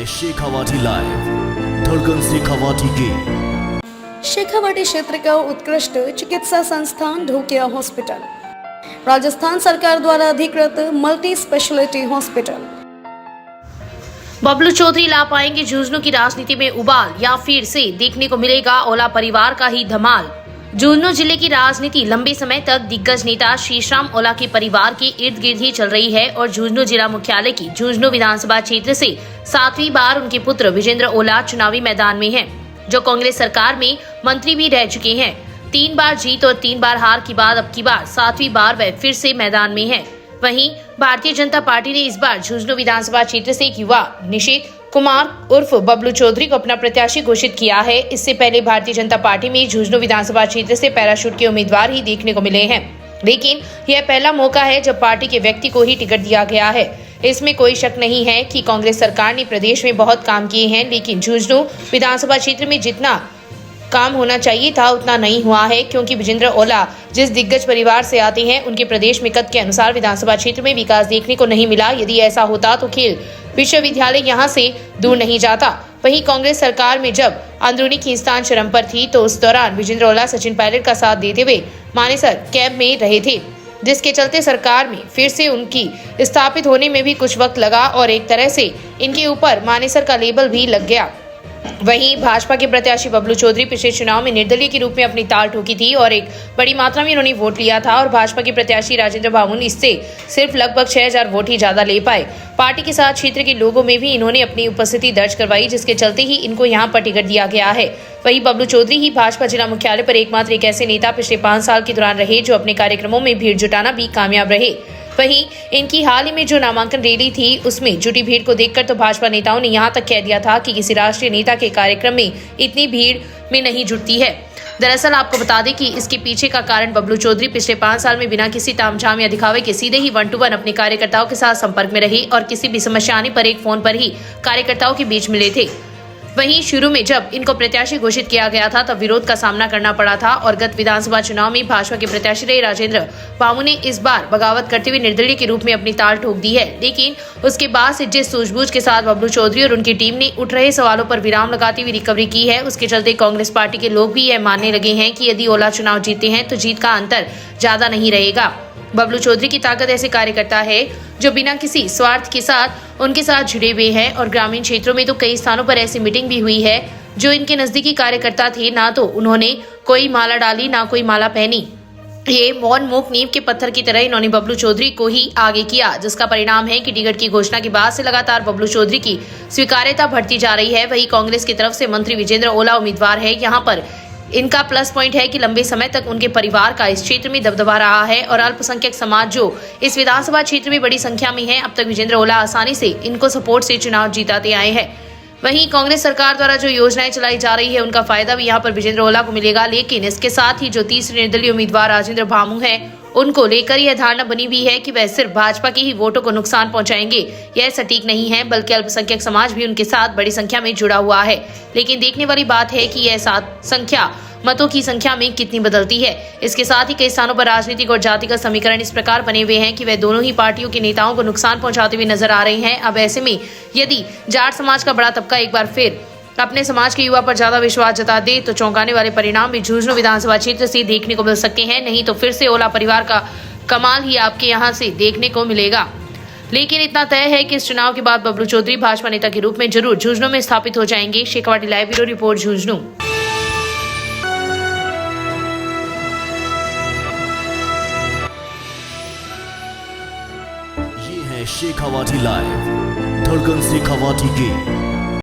है शेखावाटी लाइव, धड़कन शेखावाटी की। शेखावाटी क्षेत्र का उत्कृष्ट चिकित्सा संस्थान ढोकिया हॉस्पिटल, राजस्थान सरकार द्वारा अधिकृत multi speciality hospital. Bablu Chaudhary ला पाएंगे झुंझुनू की राजनीति में उबाल, या फिर से देखने को मिलेगा ओला परिवार का ही धमाल। झुंझुनू जिले की राजनीति लंबे समय तक दिग्गज नेता श्रीराम ओला के परिवार के इर्द गिर्द ही चल रही है और झुंझुनू जिला मुख्यालय की झुंझुनू विधानसभा क्षेत्र से 7वीं बार उनके पुत्र विजेंद्र ओला चुनावी मैदान में हैं, जो कांग्रेस सरकार में मंत्री भी रह चुके हैं। 3 बार जीत और 3 बार हार के बाद अब की बार 7वीं बार वह फिर से मैदान में है। वहीं भारतीय जनता पार्टी ने इस बार झुंझुनू विधानसभा क्षेत्र से एक युवा निशित कुमार उर्फ बबलू चौधरी को अपना प्रत्याशी घोषित किया है। इससे पहले भारतीय जनता पार्टी में झुंझुनू विधानसभा क्षेत्र से पैराशूट के उम्मीदवार ही देखने को मिले हैं, लेकिन यह पहला मौका है जब पार्टी के व्यक्ति को ही टिकट दिया गया है। इसमें कोई शक नहीं है कि कांग्रेस सरकार ने प्रदेश में बहुत काम किए हैं, लेकिन झुंझुनू विधानसभा क्षेत्र में जितना काम होना चाहिए था उतना नहीं हुआ है, क्योंकि विजेंद्र ओला जिस दिग्गज परिवार से आते हैं उनके प्रदेश में कद के अनुसार विधानसभा क्षेत्र में विकास देखने को नहीं मिला। यदि ऐसा होता तो खेल विश्वविद्यालय यहां से दूर नहीं जाता। वहीं कांग्रेस सरकार में जब अंदरूनी खींचतान चरम पर थी तो उस दौरान विजेंद्र ओला सचिन पायलट का साथ देते हुए मानेसर कैंप में रहे थे, जिसके चलते सरकार में फिर से उनकी स्थापित होने में भी कुछ वक्त लगा और एक तरह से इनके ऊपर मानेसर का लेबल भी लग गया। वहीं भाजपा के प्रत्याशी बबलू चौधरी पिछले चुनाव में निर्दलीय के रूप में अपनी ताल ठोकी थी और एक बड़ी मात्रा में उन्होंने वोट लिया था और भाजपा के प्रत्याशी राजेंद्र भामुन इससे सिर्फ लगभग 6000 वोट ही ज्यादा ले पाए। पार्टी के साथ क्षेत्र के लोगों में भी इन्होंने अपनी उपस्थिति दर्ज करवाई, जिसके चलते ही इनको यहाँ पर टिकट दिया गया है। वहीं बबलू चौधरी ही भाजपा जिला मुख्यालय पर एकमात्र एक ऐसे नेता पिछले 5 साल के दौरान रहे जो अपने कार्यक्रमों में भीड़ जुटाना भी कामयाब रहे। वहीं इनकी हाल ही में जो नामांकन रैली थी उसमें जुटी भीड़ को देखकर तो भाजपा नेताओं ने यहां तक कह दिया था कि किसी राष्ट्रीय नेता के कार्यक्रम में इतनी भीड़ में नहीं जुटती है। दरअसल आपको बता दें कि इसके पीछे का कारण बबलू चौधरी पिछले 5 साल में बिना किसी तामझाम या दिखावे के सीधे ही 1-to-1 अपने कार्यकर्ताओं के साथ संपर्क में रहे और किसी भी समस्या आने पर एक फोन पर ही कार्यकर्ताओं के बीच मिले थे। वहीं शुरू में जब इनको प्रत्याशी घोषित किया गया था तब विरोध का सामना करना पड़ा था और गत विधानसभा चुनाव में भाजपा के प्रत्याशी रहे राजेंद्र भामुन ने इस बार बगावत करते हुए निर्दलीय के रूप में अपनी ताल ठोक दी है। लेकिन उसके बाद से जिस सूझबूझ के साथ बबलू चौधरी और उनकी टीम ने उठ रहे सवालों पर विराम लगाती हुई रिकवरी की है, उसके चलते कांग्रेस पार्टी के लोग भी यह मानने लगे हैं कि यदि ओला चुनाव जीते हैं तो जीत का अंतर ज्यादा नहीं रहेगा। बबलू चौधरी की ताकत ऐसे कार्यकर्ता है जो बिना किसी स्वार्थ के साथ उनके साथ जुड़े हुए हैं और ग्रामीण क्षेत्रों में तो कई स्थानों पर ऐसी मीटिंग भी हुई है जो इनके नजदीकी कार्यकर्ता थे, ना तो उन्होंने कोई माला डाली ना कोई माला पहनी। ये मौन मूक नींव के पत्थर की तरह इन्होंने बबलू चौधरी को ही आगे किया, जिसका परिणाम है कि टिकट की घोषणा के बाद से लगातार बबलू चौधरी की स्वीकार्यता बढ़ती जा रही है। वहीं कांग्रेस की तरफ से मंत्री विजेंद्र ओला उम्मीदवार है। यहाँ पर इनका प्लस पॉइंट है कि लंबे समय तक उनके परिवार का इस क्षेत्र में दबदबा रहा है और अल्पसंख्यक समाज जो इस विधानसभा क्षेत्र में बड़ी संख्या में है, अब तक विजेंद्र ओला आसानी से इनको सपोर्ट से चुनाव जीताते आए हैं। वहीं कांग्रेस सरकार द्वारा जो योजनाएं चलाई जा रही है उनका फायदा भी यहां पर विजेंद्र ओला को मिलेगा, लेकिन इसके साथ ही जो तीसरे निर्दलीय उम्मीदवार राजेंद्र भामुन है उनको लेकर यह धारणा बनी हुई है कि वह सिर्फ भाजपा के ही वोटों को नुकसान पहुंचाएंगे। यह सटीक नहीं है, बल्कि अल्पसंख्यक समाज भी उनके साथ बड़ी संख्या में जुड़ा हुआ है। लेकिन देखने वाली बात है कि यह संख्या मतों की संख्या में कितनी बदलती है। इसके साथ ही कई स्थानों पर राजनीतिक और जातिगत समीकरण इस प्रकार बने हुए हैं कि वह दोनों ही पार्टियों के नेताओं को नुकसान पहुंचाते हुए नजर आ रहे हैं। अब ऐसे में यदि जाट समाज का बड़ा तबका एक बार फिर अपने समाज के युवा पर ज्यादा विश्वास जता दे तो चौंकाने वाले परिणाम भी झुंझुनू विधानसभा क्षेत्र से देखने को मिल सकते हैं। नहीं तो फिर से ओला परिवार का कमाल ही आपके यहाँ से देखने को मिलेगा। लेकिन इतना तय है कि इस चुनाव के बाद बबलू चौधरी भाजपा नेता के रूप में जरूर झुंझुनू में स्थापित हो जाएंगे। Shekhawati live bureau report, Jhunjhunu. ये है शेखावाटी लाइव, धड़कन शेखावाटी की।